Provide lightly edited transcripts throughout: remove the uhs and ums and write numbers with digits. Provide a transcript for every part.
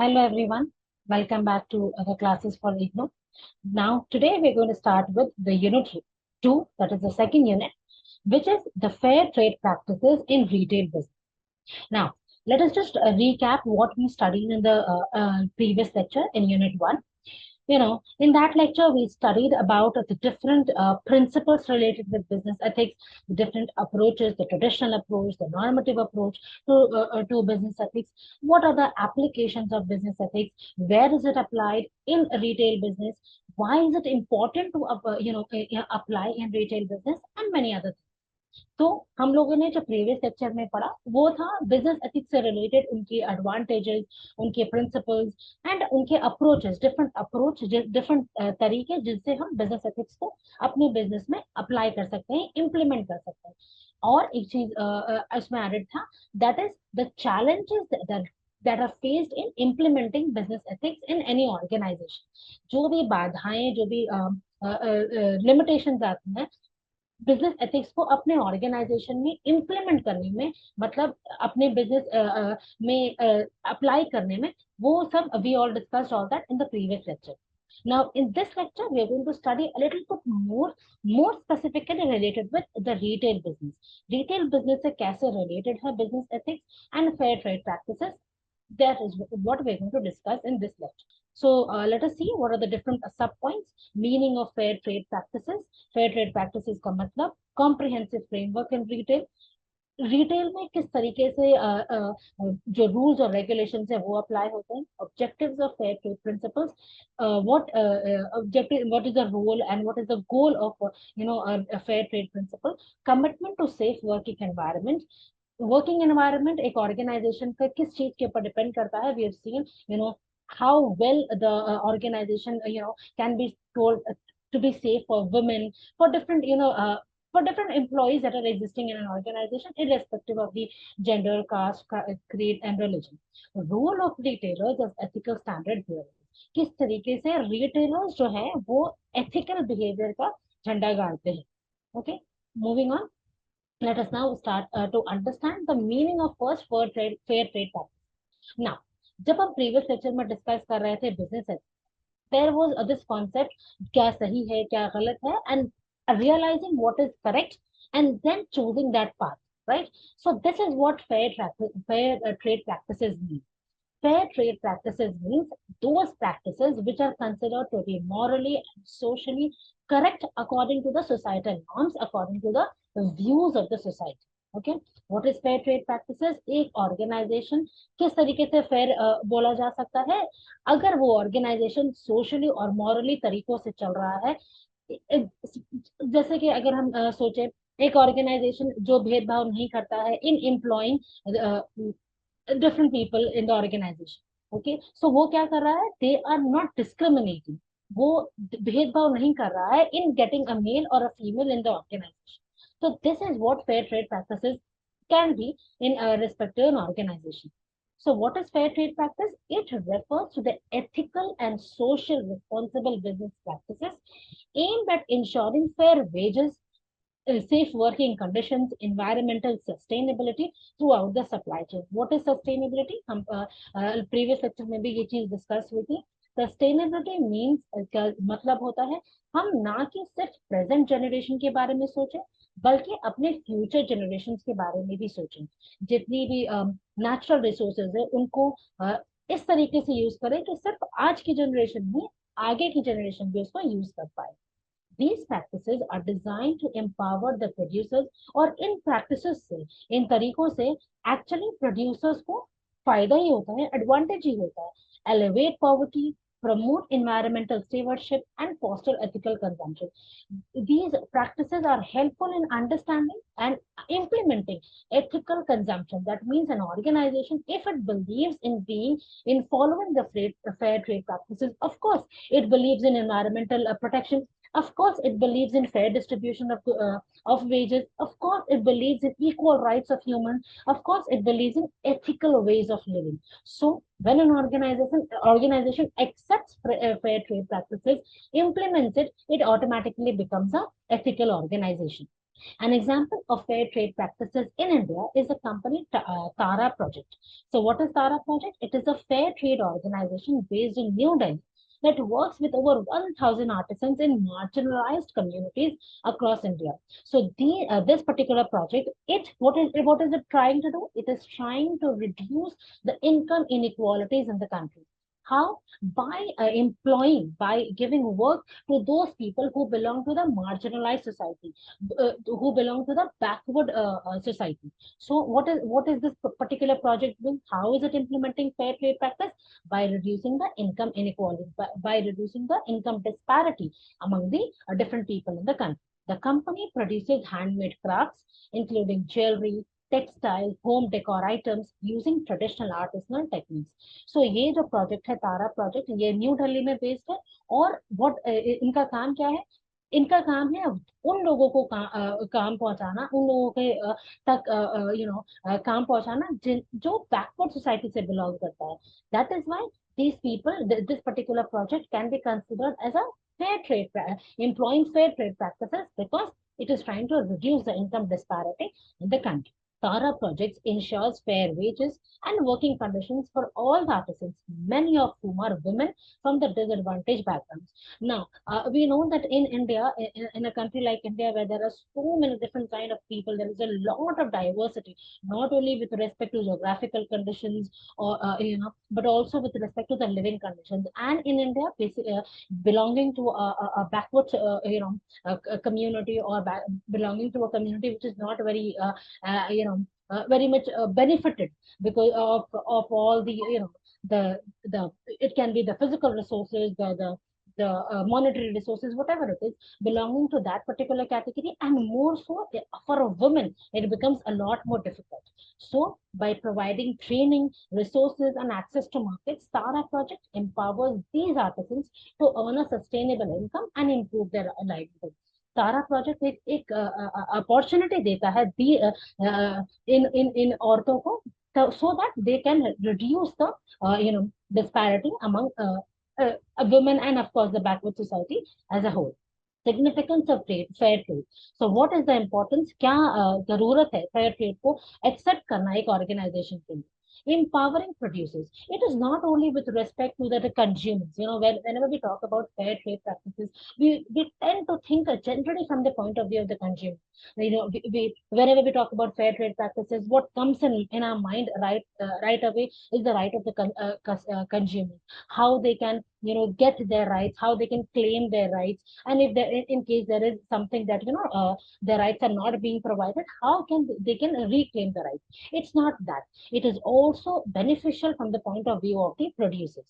Hello everyone, welcome back to the classes for IGNOU. Now today we're going to start with the unit 2, that is the second unit, which is the fair trade practices in retail business. Now let us just recap what we studied in the previous lecture in unit 1. In that lecture, we studied about the different principles related with business ethics, the different approaches, the traditional approach, the normative approach to business ethics. What are the applications of business ethics? Where is it applied in retail business? Why is it important to apply in retail business, and many other things. तो हम लोगों ने जो previous lecture में पढ़ा वो था business ethics से रिलेटेड उनकी एडवांटेजेस, उनके प्रिंसिपल्स एंड उनके अप्रोचेस, डिफरेंट तरीके जिनसे हम बिजनेस एथिक्स को अपने बिजनेस में अप्लाई कर सकते हैं, इम्प्लीमेंट कर सकते हैं. और एक चीज इसमें एडेड था, that is the challenges that are faced in implementing business ethics in any organization. जो भी बाधाएं, जो भी लिमिटेशंस आती हैं बिजनेस एथिक्स को अपने ऑर्गेनाइजेशन में इम्प्लीमेंट करने में, मतलब अपने बिजनेस में अप्लाई करने में, वो सब we all discussed all that in the previous lecture. Now in this lecture we are going to study a little bit more specifically related with the retail business. Retail business से कैसे related है business ethics and fair trade practices. That is what we are going to discuss in this lecture. So let us see what are the different sub points. Meaning of fair trade practices. Fair trade practices का मतलब comprehensive framework in retail. Retail में किस तरीके से जो rules और regulations है वो अप्लाई होते हैं. Objectives of fair trade principles, what is the role and what is the goal of fair trade principle. Commitment to safe working environment. Working environment एक ऑर्गेनाइजेशन का किस चीज के ऊपर डिपेंड करता है. We have seen how well the organization can be told to be safe for women, for different employees that are existing in an organization, irrespective of the gender, caste, creed and religion. Role of retailers as ethical standard bearers. किस तरीके से retailers जो है वो ethical behavior का झंडा गाड़ते हैं. Okay, moving on. Let us now start to understand the meaning of first fair trade practice. Now, जब हम प्रीवियस लेक्चर में डिस्कस कर रहे थे business ethics, there was this concept, क्या सही है क्या गलत है, and realizing what is correct and then choosing that path, right? So this is what fair trade practices mean. Fair trade practices means those practices which are considered to be morally and socially correct according to the societal norms, according to the views of the society. Okay, what is fair trade practices? एक organisation किस तरीके से fair बोला जा सकता है अगर वो ऑर्गेनाइजेशन सोशली और मॉरली तरीकों से चल रहा है. जैसे कि अगर हम सोचे एक ऑर्गेनाइजेशन जो भेदभाव नहीं करता है in employing different people in the organisation. Okay, so वो क्या कर रहा है, दे आर नॉट डिस्क्रिमिनेटिंग, वो भेदभाव नहीं कर रहा है इन गेटिंग अ मेल और a female in the organisation. So this is what fair trade practices can be in a respective organization. So what is fair trade practice? It refers to the ethical and social responsible business practices aimed at ensuring fair wages, safe working conditions, environmental sustainability throughout the supply chain. What is sustainability? हम previous lecture में भी ये चीज discuss हुई थी. Sustainability means मतलब होता है हम ना कि सिर्फ प्रेजेंट जनरेशन के बारे में सोचें बल्कि अपने फ्यूचर जनरेशन के बारे में भी सोचें. जितनी भी नेचुरल रिसोर्सेज है उनको इस तरीके से यूज करें कि सिर्फ आज की जनरेशन नहीं आगे की जनरेशन भी उसको यूज कर पाए. These practices are designed to empower the producers. और इन practices से, इन तरीकों से actually producers को फायदा ही होता है, advantage ही होता है. Elevate poverty, promote environmental stewardship and foster ethical consumption. These practices are helpful in understanding and implementing ethical consumption. That means an organization, if it believes in following the fair trade practices, of course it believes in environmental protection. Of course, it believes in fair distribution of wages. Of course, it believes in equal rights of humans. Of course, it believes in ethical ways of living. So, when an organization accepts fair trade practices, implements it, it automatically becomes an ethical organization. An example of fair trade practices in India is the company Tara Project. So, what is Tara Project? It is a fair trade organization based in New Delhi that works with over 1,000 artisans in marginalized communities across India. So, this particular project, what is it trying to do? It is trying to reduce the income inequalities in the country. How? By by giving work to those people who belong to the marginalized society, who belong to the backward society. So what is this particular project doing? How is it implementing fair trade practice? By reducing the income inequality, by reducing the income disparity among the different people in the country. The company produces handmade crafts, including jewelry, textile, home decor items using traditional artisanal techniques. So ये जो project है तारा project, ये new Delhi में based है। और इनका काम क्या है? इनका काम है उन लोगों को काम पहुंचाना, उन लोगों के तक काम पहुंचाना जो बैकवर्ड सोसाइटी से बिलोंग करता है। That is why these people, this particular project can be considered as a fair trade, employing fair trade practices, because it is trying to reduce the income disparity in the country. Tara Projects ensures fair wages and working conditions for all the artisans, many of whom are women from the disadvantaged backgrounds. Now, we know that in India, in a country like India, where there are so many different kind of people, there is a lot of diversity, not only with respect to geographical conditions, or but also with respect to the living conditions. And in India, basically, belonging to a backward, a community, or belonging to a community which is not very, very much benefited because of all the, the it can be the physical resources, the monetary resources, whatever it is, belonging to that particular category, and more so for a woman, it becomes a lot more difficult. So, by providing training, resources, and access to markets, Tara Project empowers these artisans to earn a sustainable income and improve their livelihood. Tara project एक opportunity देता है दी इन औरतों को, so that they can reduce the disparity among women and of course the backward society as a whole. Significance of trade, fair trade. So what is the importance? क्या जरूरत है fair trade को accept करना एक organization के लिए? Empowering producers. It is not only with respect to the consumers. Whenever we talk about fair trade practices, we tend to think generally from the point of view of the consumer. Whenever we talk about fair trade practices, what comes in our mind right away is the right of the consumer, how they can get their rights, how they can claim their rights, and if there, in case there is something that their rights are not being provided, how can they can reclaim the rights. It's not that. It is also beneficial from the point of view of the producers.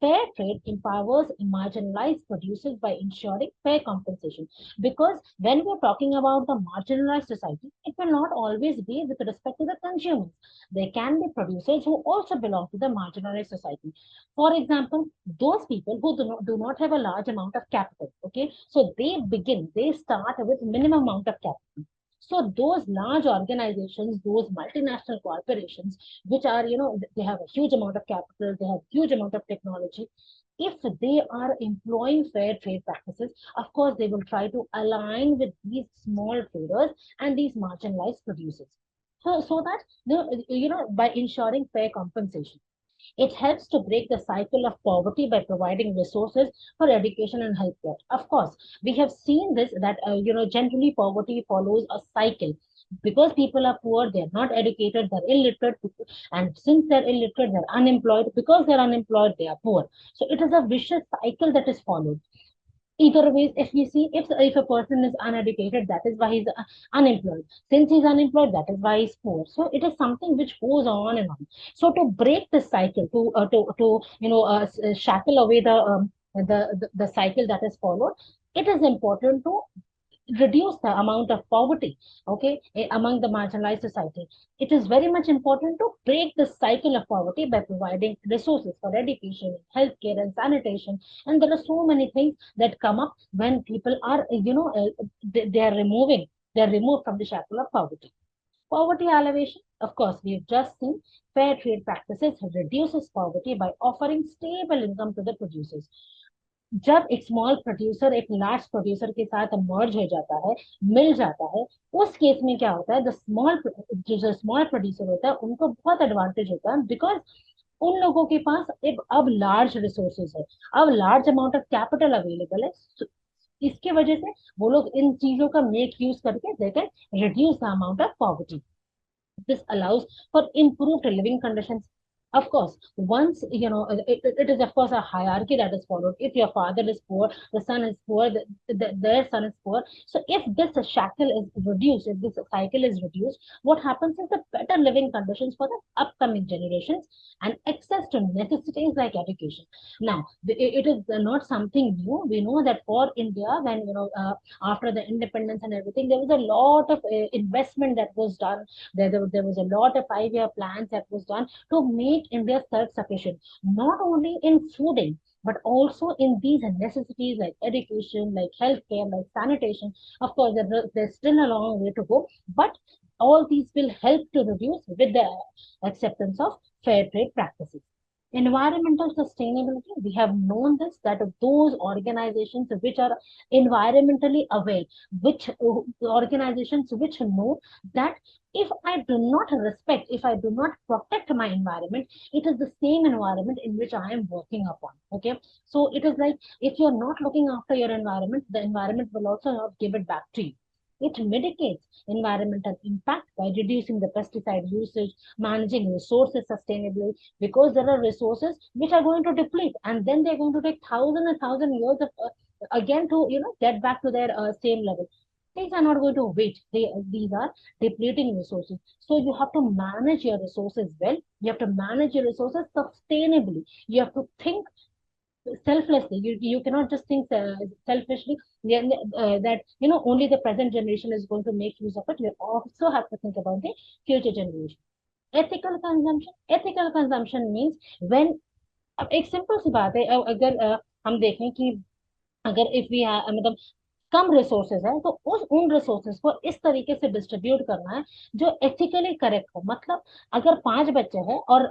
Fair trade empowers marginalized producers by ensuring fair compensation. Because when we're talking about the marginalized society, it will not always be with respect to the consumers. There can be producers who also belong to the marginalized society. For example, those people who do not have a large amount of capital. Okay, so they start with minimum amount of capital. So those large organizations, those multinational corporations, which are, they have a huge amount of capital, they have huge amount of technology. If they are employing fair trade practices, of course, they will try to align with these small traders and these marginalized producers. So that, by ensuring fair compensation. It helps to break the cycle of poverty by providing resources for education and healthcare. Of course, we have seen this that generally poverty follows a cycle. Because people are poor, they are not educated, they're illiterate, and since they're illiterate, they're unemployed. Because they're unemployed, they are poor. So it is a vicious cycle that is followed. Either ways, if you see, if a person is uneducated, that is why he's unemployed. Since he's unemployed, that is why he's poor. So it is something which goes on and on. So to break the cycle, to shackle away the cycle that is followed, it is important to reduce the amount of poverty, okay, among the marginalized society. It is very much important to break the cycle of poverty by providing resources for education, healthcare, and sanitation. And there are so many things that come up when people are, they are removed from the shackle of poverty. Poverty alleviation, of course, we've just seen fair trade practices reduces poverty by offering stable income to the producers. जब एक small producer एक large producer के साथ मर्ज हो जाता है, मिल जाता है, उस केस में क्या होता है, द स्मॉल जो स्मॉल प्रोड्यूसर होता है उनको बहुत एडवांटेज होता है, बिकॉज उन लोगों के पास एक अब लार्ज रिसोर्सेज है, अब large amount of capital available है। इसके वजह से वो लोग इन चीजों का मेक यूज करके they can reduce the amount of poverty. This allows for improved living conditions. Of course, once it is of course a hierarchy that is followed. If your father is poor, the son is poor, their son is poor. So if this shackle is reduced, if this cycle is reduced, what happens is the better living conditions for the upcoming generations and access to necessities like education. Now, it is not something new. We know that for India, when after the independence and everything, there was a lot of investment that was done. There was a lot of 5-year plans that was done to make India self-sufficient, not only in fooding, but also in these necessities like education, like healthcare, like sanitation. Of course, there's still a long way to go, but all these will help to reduce with the acceptance of fair trade practices. Environmental sustainability, we have known this, that those organizations which are environmentally aware, which organizations which know that if I do not respect, if I do not protect my environment, it is the same environment in which I am working upon. Okay. So it is like if you're not looking after your environment, the environment will also not give it back to you. It mitigates environmental impact by reducing the pesticide usage, managing resources sustainably, because there are resources which are going to deplete, and then they're going to take thousand years of again to get back to their same level. These are not going to wait. These are depleting resources. So you have to manage your resources well. You have to manage your resources sustainably. You have to think selflessly. You cannot just think selfishly. Yeah, that only the present generation is going to make use of it. You also have to think about the future generation. Ethical consumption. Ethical consumption means when अब एक simple सी बात है, अगर हम देखें कि अगर if we मतलब कम रिसोर्सेज है, तो उस उन रिसोर्सेज को इस तरीके से डिस्ट्रीब्यूट करना है जो एथिकली करेक्ट हो। मतलब अगर 5 बच्चे हैं और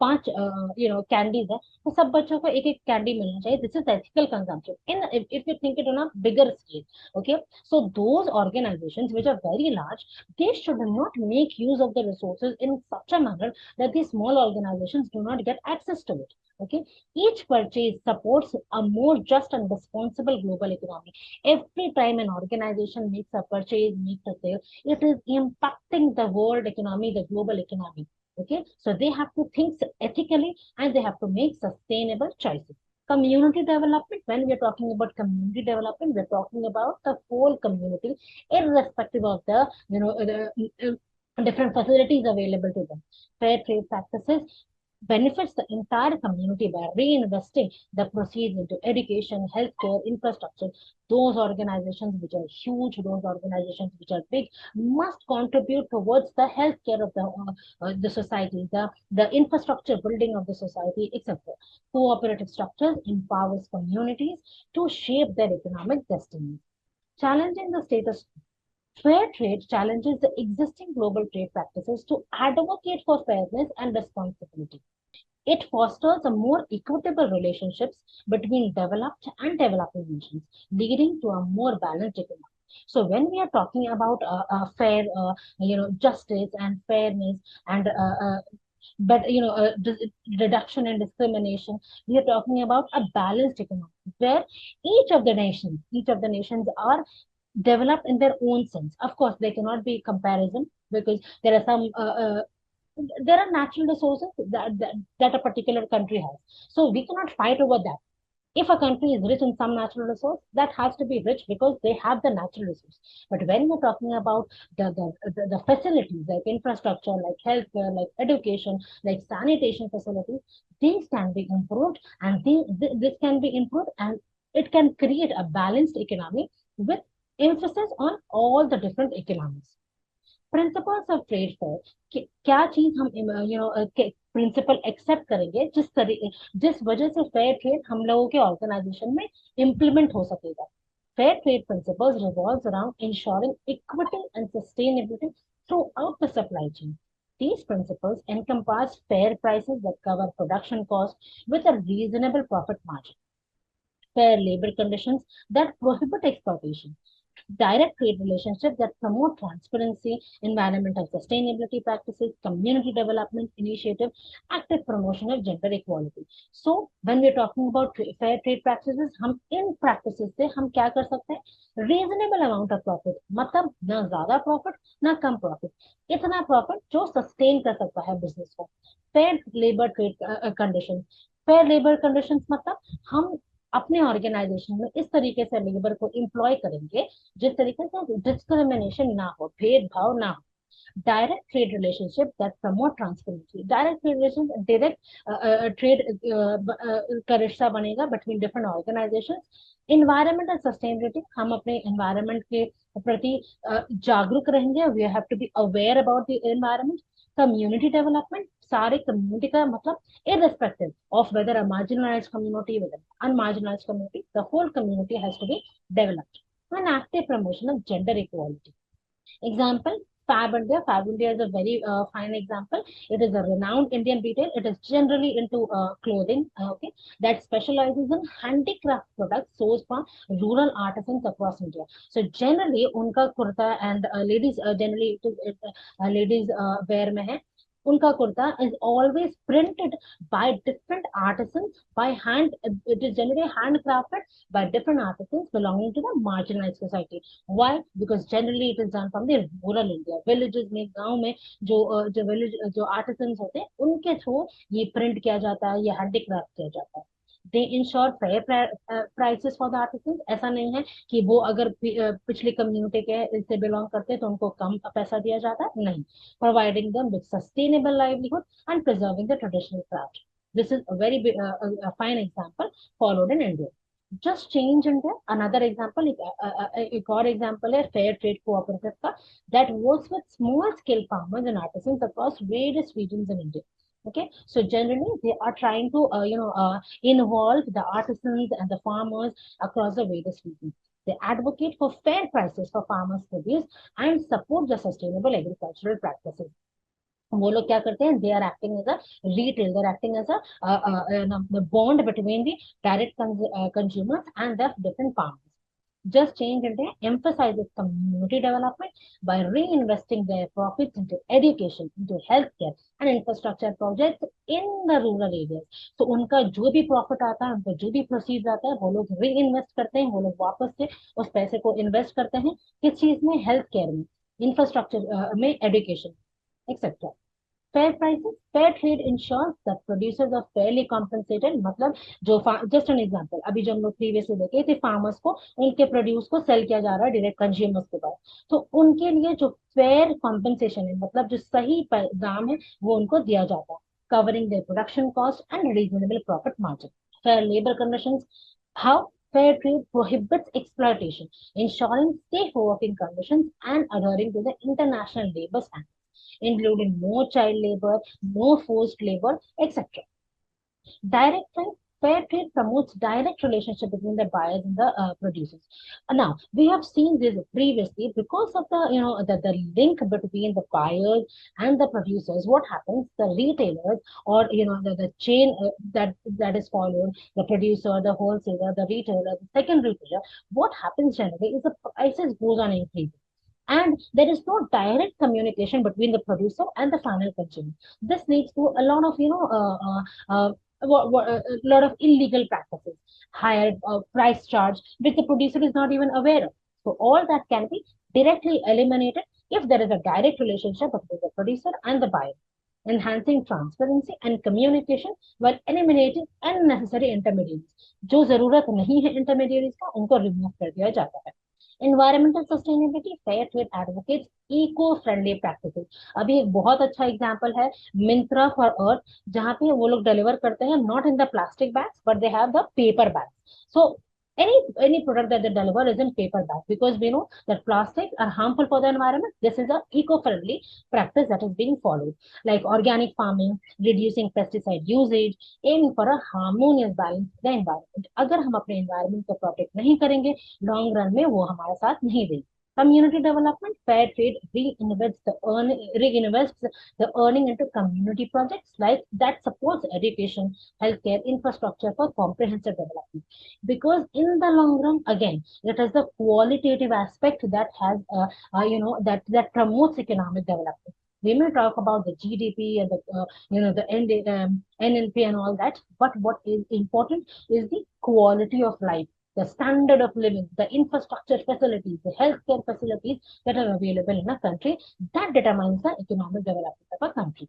5 कैंडीज है, तो सब बच्चों को एक एक कैंडी मिलना चाहिए। This is ethical consumption in if you think it on a bigger scale. Okay, so those organisations which are very large, they should not make use of the resources in such a manner that these small organizations do not get access to it. Okay, each purchase supports a more just and responsible global economy. Every time an organization makes a purchase, makes a sale, it is impacting the world economy, the global economy. Okay, so they have to think ethically and they have to make sustainable choices. Community development, when we're talking about community development, we're talking about the whole community, irrespective of the different facilities available to them. Fair trade practices benefits the entire community by reinvesting the proceeds into education, healthcare, infrastructure. Those organizations which are huge, those organizations which are big, must contribute towards the healthcare of the society, the infrastructure building of the society, etc. Cooperative structures empowers communities to shape their economic destiny. Challenging the status. Fair trade challenges the existing global trade practices to advocate for fairness and responsibility. It fosters a more equitable relationships between developed and developing nations, leading to a more balanced economy. So when we are talking about fair, justice and fairness and but reduction in discrimination, we are talking about a balanced economy where each of the nations are developed in their own sense. Of course, they cannot be comparison because there are natural resources that a particular country has. So we cannot fight over that. If a country is rich in some natural resource, that has to be rich because they have the natural resource. But when we're talking about the facilities like infrastructure, like healthcare, like education, like sanitation facilities, these can be improved, and this can be improved, and it can create a balanced economy with emphasis on all the different economies. Principles of trade fair, क्या चीज हम principal accept करेंगे जिस वजह से fair trade हम लोगों के ऑर्गेनाइजेशन में इम्प्लीमेंट हो सकेगा। Fair trade principles revolves around ensuring equity and sustainability through out the supply chain. These principles encompass fair prices that cover production costs with a reasonable profit margin. fair labor conditions that prohibit exploitation, direct trade relationships that promote transparency, environmental sustainability practices, community development initiative, active promotion of gender equality. So when we're talking about fair trade practices, हम इन practices से हम क्या कर सकते हैं? Reasonable amount of profit, मतलब ना ज्यादा profit ना कम profit, इतना profit जो sustain कर सकता है business को. Fair labor trade conditions, fair labor conditions मतलब हम अपने ऑर्गेनाइजेशन में इस तरीके से लेबर को एम्प्लॉय करेंगे जिस तरीके से डिस्क्रिमिनेशन ना हो, भेदभाव ना हो. Direct trade relationship that promote transparency. Direct trade relations, direct trade का रिश्ता बनेगा between different organizations. Environment and sustainability, हम अपने environment के प्रति जागरूक रहेंगे. We have to be aware about the environment. Community development, सारे community का मतलब irrespective of whether a marginalized community with an unmarginalized community, the whole community has to be developed. An active promotion of gender equality. Example, Fab India. Fab India is a very fine example. It is a renowned Indian retail. It is generally into clothing, okay, that specializes in handicraft products sourced from rural artisans across India. So generally, उनका kurta and ladies generally it is ladies wear में है. उनका kurta is always printed by different artisans by hand. It is generally handcrafted by different artisans belonging to the marginalized society. Why? Because generally it is done from the rural India. Villages में, गांव में जो village जो artisans होते हैं उनके through ये print किया जाता है, ये handicraft किया जाता है. They ensure fair prices for the artisans. ऐसा नहीं है कि वो अगर पिछली कम्युनिटी के इससे बिलोंग करते हैं तो उनको कम पैसा दिया जाता है, नहीं. Providing them with sustainable livelihood and preserving the traditional craft. This is a very a fine example followed in India. Just change India. Another example, एक और example है fair trade cooperative का that works with small scale farmers and artisans across various regions in India. Okay, so generally they are trying to involve the artisans and the farmers across the various regions. They advocate for fair prices for farmers' produce and support the sustainable agricultural practices. वो लोग क्या करते हैं? They are acting as a retail, they are acting as a bond between the direct consumers and the different farmers. Just Change India emphasizes community development by reinvesting their profits into education, into healthcare and infrastructure projects in the rural areas. So उनका जो भी profit आता है, उनको जो भी proceed आता है, वो लोग री इन्वेस्ट करते हैं, वो लोग वापस से उस पैसे को इन्वेस्ट करते हैं किस चीज में? हेल्थ केयर में, इंफ्रास्ट्रक्चर में, education etcetera. Fair prices, fair trade ensures that producers are fairly compensated. मतलब जो जस्ट एन एग्जांपल, अभी जो हम लोग प्रीवियसली देखे थे, फार्मर्स को उनके प्रोड्यूस को सेल किया जा रहा है डायरेक्ट कंज्यूमर्स के पास, तो उनके लिए जो फेयर कॉम्पेंसेशन है, मतलब जो सही दाम है, वो उनको दिया जाता है, covering their production cost and reasonable profit margin. Fair labor conditions. How? Fair trade prohibits exploitation, ensuring safe working conditions and adhering to the international labor standards, including no child labor, no forced labor, etc. Direct trade, fair trade promotes direct relationship between the buyers and the producers. Now we have seen this previously because of the the link between the buyers and the producers. What happens? The retailers or the chain that is followed, the producer, the wholesaler, the retailer, the second retailer. What happens generally is the prices goes on increasing and there is no direct communication between the producer and the final consumer. This leads to a lot of a lot of illegal practices, higher price charge which the producer is not even aware of. So all that can be directly eliminated if there is a direct relationship between the producer and the buyer, enhancing transparency and communication while eliminating unnecessary intermediaries. जो जरूरत नहीं है intermediaries का, उनको remove कर दिया जाता है. Environmental sustainability, fair trade advocates eco-friendly practices. अभी एक बहुत अच्छा एग्जांपल है मिंत्रा फॉर अर्थ, जहाँ पे वो लोग डिलीवर करते हैं not in the plastic bags but they have the paper bags. So any product that they deliver is in paper bag because we know that plastics are harmful for the environment. This is a eco-friendly practice that is being followed, like organic farming, reducing pesticide usage, aiming for a harmonious balance with the environment. अगर हम अपने environment को protect नहीं करेंगे, long run में वो हमारा साथ नहीं देगी. Community development, fair trade reinvests the earning into community projects like that supports education, healthcare, infrastructure for comprehensive development. Because in the long run, again, it is the qualitative aspect that has, that promotes economic development. We may talk about the GDP and the NNP and all that, but what is important is the quality of life, the standard of living, the infrastructure facilities, the healthcare facilities that are available in a country, that determines the economic development of a country.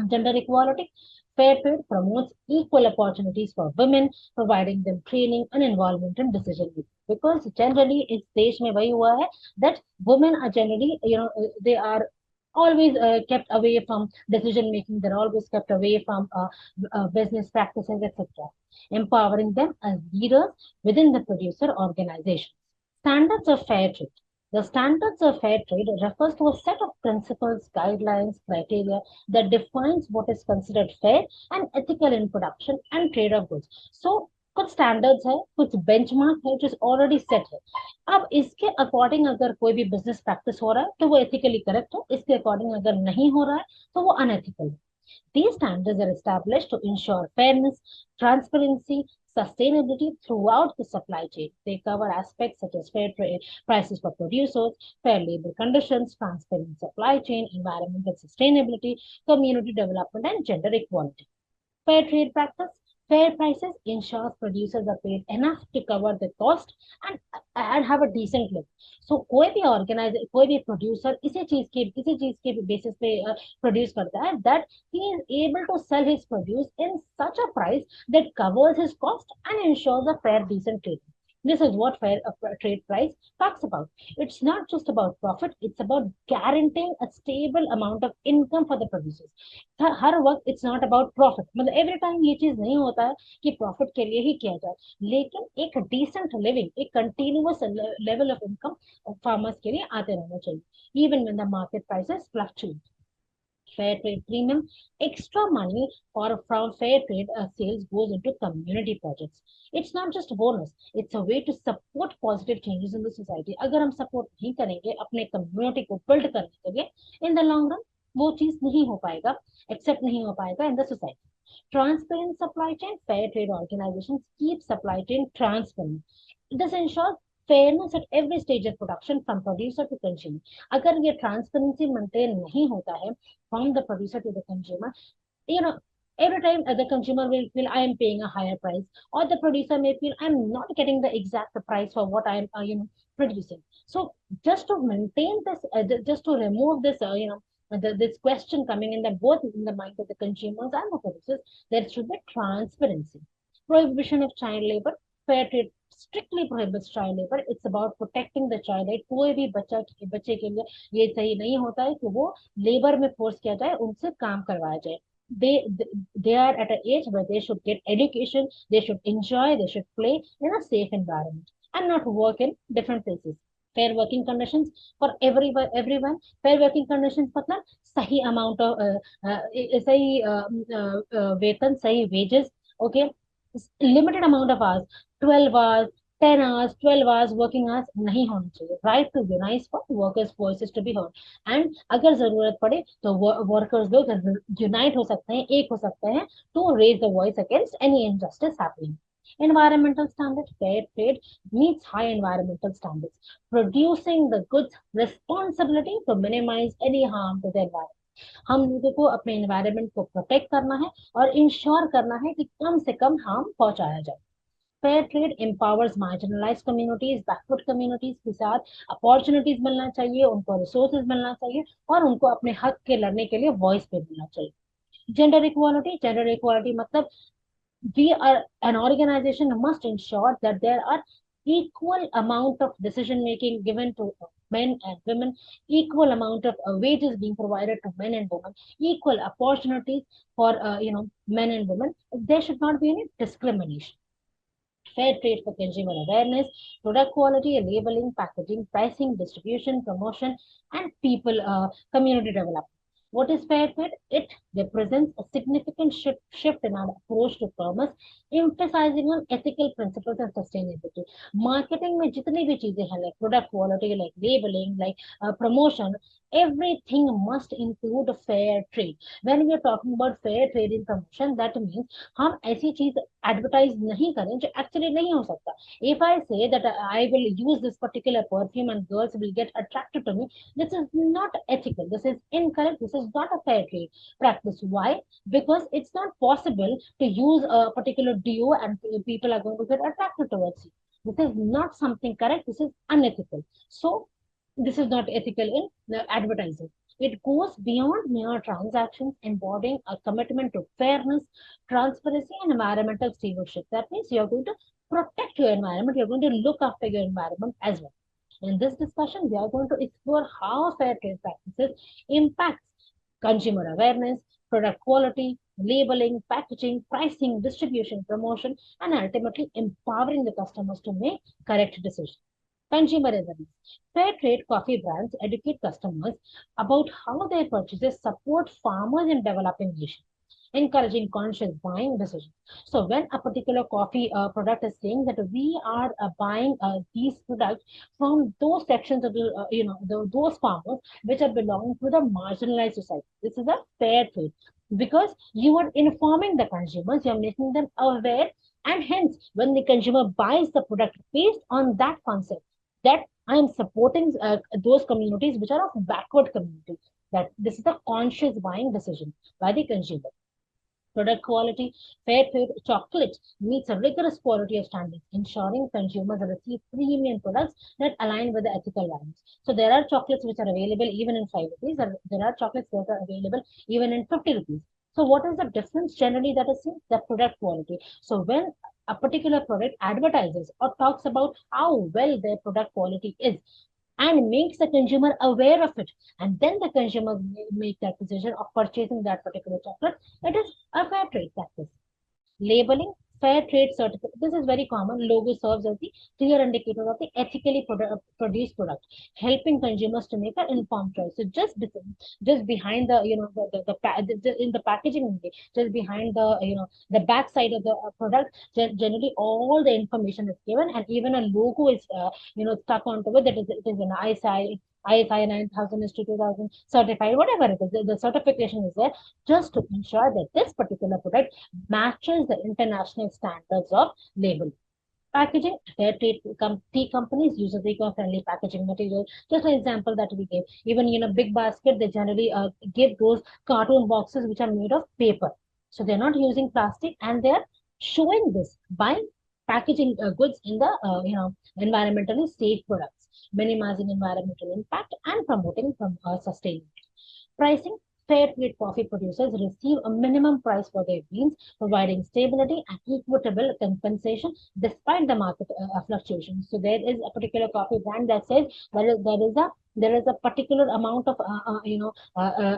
Gender equality, fair trade promotes equal opportunities for women, providing them training and involvement in decision making. Because generally इस देश में वही हुआ है that women are generally, they are always kept away from decision making. They're always kept away from business practices, etc. Empowering them as leaders within the producer organization. Standards of fair trade. The standards of fair trade refers to a set of principles, guidelines, criteria that defines what is considered fair and ethical in production and trade of goods. So कुछ standards है, कुछ benchmark है जो already set है. अब इसके according अगर कोई भी बिजनेस प्रैक्टिस हो रहा है तो वो एथिकली करेक्ट है, इसके अकॉर्डिंग अगर नहीं हो रहा है तो वो अनएथिकल है. These standards are established to ensure fairness, transparency, sustainability throughout the supply chain. They cover aspects such as fair trade prices for producers, fair labor conditions, transparent supply chain, environmental sustainability, community development, and gender equality. Fair trade practice. Fair prices ensures producers are paid enough to cover the cost and have a decent living. So कोई भी organiser, कोई भी producer इसी चीज के basis पे produce करता है that he is able to sell his produce in such a price that covers his cost and ensures a fair, decent treatment. This is what fair trade price talks about. It's not just about profit, it's about guaranteeing a stable amount of income for the producers. हर वक्त it's not about profit, मतलब every time ये चीज नहीं होता है कि profit के लिए ही किया जाए, लेकिन एक डिसेंट लिविंग, एक continuous level of income farmers के लिए आते रहना चाहिए even when the market prices fluctuate. Fair trade premium, extra money for from fair trade sales goes into community projects. It's not just a bonus, it's a way to support positive changes in the society. अगर हम support नहीं करेंगे अपने community को build करने के लिए, in the long run वो चीज नहीं हो पाएगा, एक्सेप्ट नहीं हो पाएगा in the society. Transparent supply chain, fair trade organizations keep supply chain transparent. This ensures fairness at every stage of production from producer to consumer. अगर ये transparency maintain नहीं होता है from the producer to the consumer, you know, every time the consumer will feel I am paying a higher price, or the producer may feel I'm not getting the exact price for what I am, producing. So just to maintain this, just to remove this, this question coming in the both in the mind of the consumers and the producers, there should be transparency. Prohibition of child labor. Fair trade strictly prohibits child labor. It's about protecting the child. Right? कोई भी बच्चे के लिए ये सही नहीं होता है कि वो लेबर में फोर्स किया जाए, उनसे काम करवाया जाए. They are at an age where they should get education, they should enjoy, they should play in a safe environment and not work in different places. Fair working conditions for everyone. Fair working conditions मतलब सही amount of सही वेतन, सही wages, okay, limited amount of hours, 12 hours, 10 hours, 12 hours working hours नहीं होनी चाहिए. Right to unionize for workers voices to be heard. And अगर जरूरत पड़े तो workers लोग unite हो सकते हैं, एक हो सकते हैं to raise the voice against any injustice happening. Environmental standards. Fair trade meets high environmental standards, producing the goods responsibility to minimize any harm to the environment. हम लोगों को अपने एनवायरनमेंट को प्रोटेक्ट करना है और इंश्योर करना है कि कम से कम हार्म पहुंचाया जाए. Fair trade empowers marginalise communities, backward communities के साथ अपॉर्चुनिटीज मिलना चाहिए, उनको रिसोर्सेज मिलना चाहिए और उनको अपने हक के लड़ने के लिए वॉइस पे मिलना चाहिए. जेंडर इक्वालिटी मतलब we are an organization must ensure that there are equal amount of decision making given to men and women, equal amount of wages being provided to men and women, equal opportunities for men and women. There should not be any discrimination. Fair trade for consumer awareness, product quality, labeling, packaging, pricing, distribution, promotion, and people community development. What is fair trade? It represents a significant shift in our approach to commerce, emphasizing on ethical principles and sustainability. Marketing में जितनी भी चीजें हैं, like product quality, like labeling, like promotion, everything must include a fair trade. When we are talking about fair trade in promotion, that means हम ऐसी चीज advertise नहीं करें जो actually नहीं हो सकता. If I say that I will use this particular perfume and girls will get attracted to me, this is not ethical. This is incorrect. This is not a fair trade practice. Why? Because it's not possible to use a particular duo and people are going to get attracted towards you. This is not something correct. This is unethical. So this is not ethical in advertising. It goes beyond mere transactions, embodying a commitment to fairness, transparency, and environmental stewardship. That means you're going to protect your environment, you're going to look after your environment as well. In this discussion, we are going to explore how fair trade practices impacts consumer awareness, product quality, labeling, packaging, pricing, distribution, promotion, and ultimately empowering the customers to make correct decisions. Consumer awareness. Fair trade coffee brands educate customers about how their purchases support farmers in developing nations, encouraging conscious buying decisions. So when a particular coffee product is saying that we are buying these products from those sections of the, those farmers which are belonging to the marginalized society, this is a fair trade because you are informing the consumers, you are making them aware, and hence when the consumer buys the product based on that concept, that I am supporting those communities which are of backward communities. That this is a conscious buying decision by the consumer. Product quality, fair trade chocolate meets a rigorous quality of standards, ensuring consumers receive premium products that align with the ethical values. So there are chocolates which are available even in 5 rupees, and there are chocolates that are available even in 50 rupees. So what is the difference generally that is seen? The product quality. So when a particular product advertises or talks about how well their product quality is, and makes the consumer aware of it, and then the consumer make that decision of purchasing that particular chocolate, it is a fair trade practice. Labeling, fair trade certificate. This is very common. Logo serves as the clear indicator of the ethically produced product, helping consumers to make an informed choice. So just behind the in the packaging only, just behind the the back side of the product, generally all the information is given, and even a logo is stuck onto it. That is, it is an ISI 9000 is to 2000 certified, whatever it is. The certification is there just to ensure that this particular product matches the international standards of labeling. Packaging, fair trade tea companies use eco-friendly packaging material. Just an example that we gave. Even Big Basket, they generally give those cartoon boxes which are made of paper. So they're not using plastic, and they're showing this by packaging goods in the environmentally safe products, minimizing environmental impact and promoting sustainability. Pricing, fair trade coffee producers receive a minimum price for their beans, providing stability and equitable compensation despite the market fluctuations. So there is a particular coffee brand that says there is a particular amount of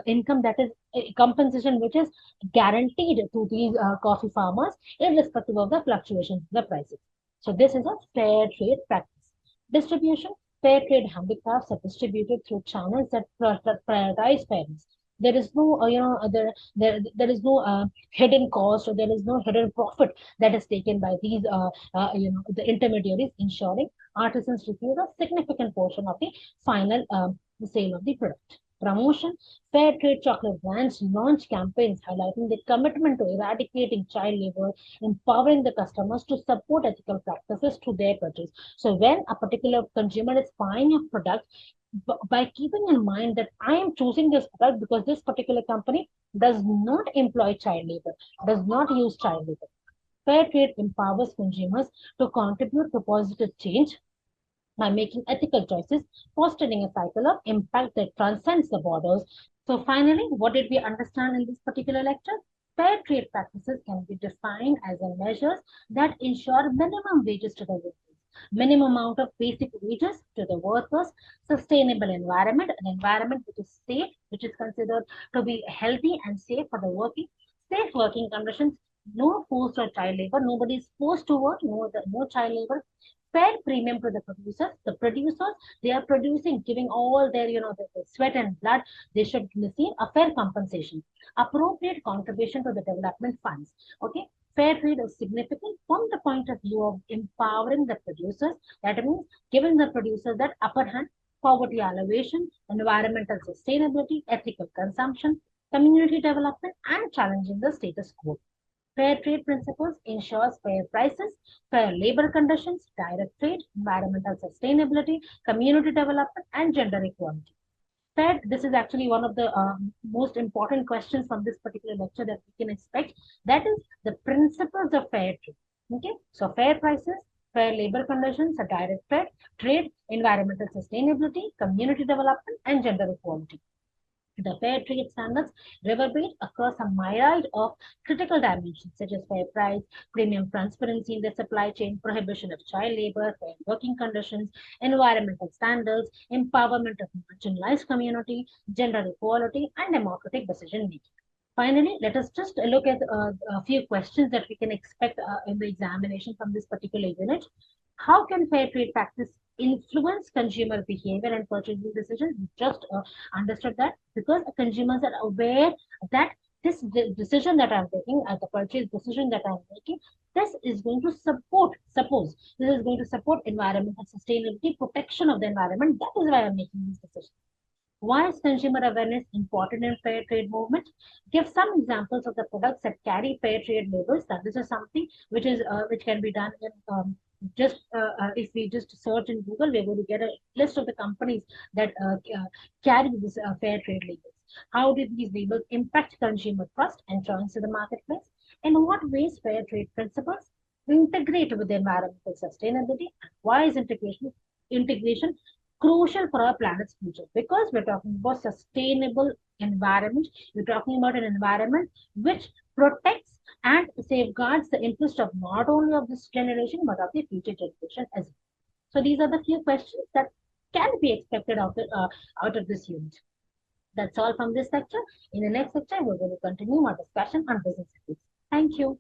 income, that is compensation, which is guaranteed to these coffee farmers irrespective of the fluctuations in the prices. So this is a fair trade practice. Distribution, fair trade handicrafts are distributed through channels that prioritize fairness. There is no there is no hidden cost, or there is no hidden profit that is taken by these the intermediaries, ensuring artisans receive a significant portion of the final sale of the product. Promotion, fair trade chocolate brands launch campaigns highlighting their commitment to eradicating child labor, empowering the customers to support ethical practices through their purchase. So when a particular consumer is buying a product, by keeping in mind that I am choosing this product because this particular company does not employ child labor, does not use child labor. Fair trade empowers consumers to contribute to positive change by making ethical choices, fostering a cycle of impact that transcends the borders. So finally, what did we understand in this particular lecture? Fair trade practices can be defined as a measures that ensure minimum wages to the workers, minimum amount of basic wages to the workers, sustainable environment, an environment which is safe, which is considered to be healthy and safe for the working, safe working conditions, no forced or child labor, nobody is forced to work, no child labor, Fair premium to the producers. The producers, they are producing, giving all their, the sweat and blood. They should receive a fair compensation. Appropriate contribution to the development funds. Okay. Fair trade is significant from the point of view of empowering the producers. That means giving the producers that upper hand, poverty alleviation, environmental sustainability, ethical consumption, community development, and challenging the status quo. Fair trade principles ensures fair prices, fair labor conditions, direct trade, environmental sustainability, community development, and gender equality. Fair, this is actually one of the most important questions from this particular lecture that we can expect. That is the principles of fair trade. Okay, so fair prices, fair labor conditions, a direct trade, environmental sustainability, community development, and gender equality. The fair trade standards reverberate across a myriad of critical dimensions such as fair price, premium transparency in the supply chain, prohibition of child labor, fair working conditions, environmental standards, empowerment of marginalized community, gender equality, and democratic decision making. Finally, let us just look at a few questions that we can expect in the examination from this particular unit. How can fair trade practice influence consumer behavior and purchasing decisions? We just understood that because consumers are aware that this decision that I'm taking, the purchase decision that I'm making, this is going to suppose this is going to support environmental sustainability, protection of the environment. That is why I'm making this decision. Why is consumer awareness important in fair trade movement? Give some examples of the products that carry fair trade labels. That this is something which can be done in just if we just search in Google, we're going to get a list of the companies that carry this fair trade labels. How did these labels impact consumer trust and choice in the marketplace? In what ways fair trade principles integrate with environmental sustainability? Why is integration crucial for our planet's future? Because we're talking about sustainable environment. We're talking about an environment which protects and safeguards the interest of not only of this generation but of the future generation as well. So these are the few questions that can be expected out of this unit. That's all from this lecture. In the next lecture, we're going to continue our discussion on business ethics. Thank you.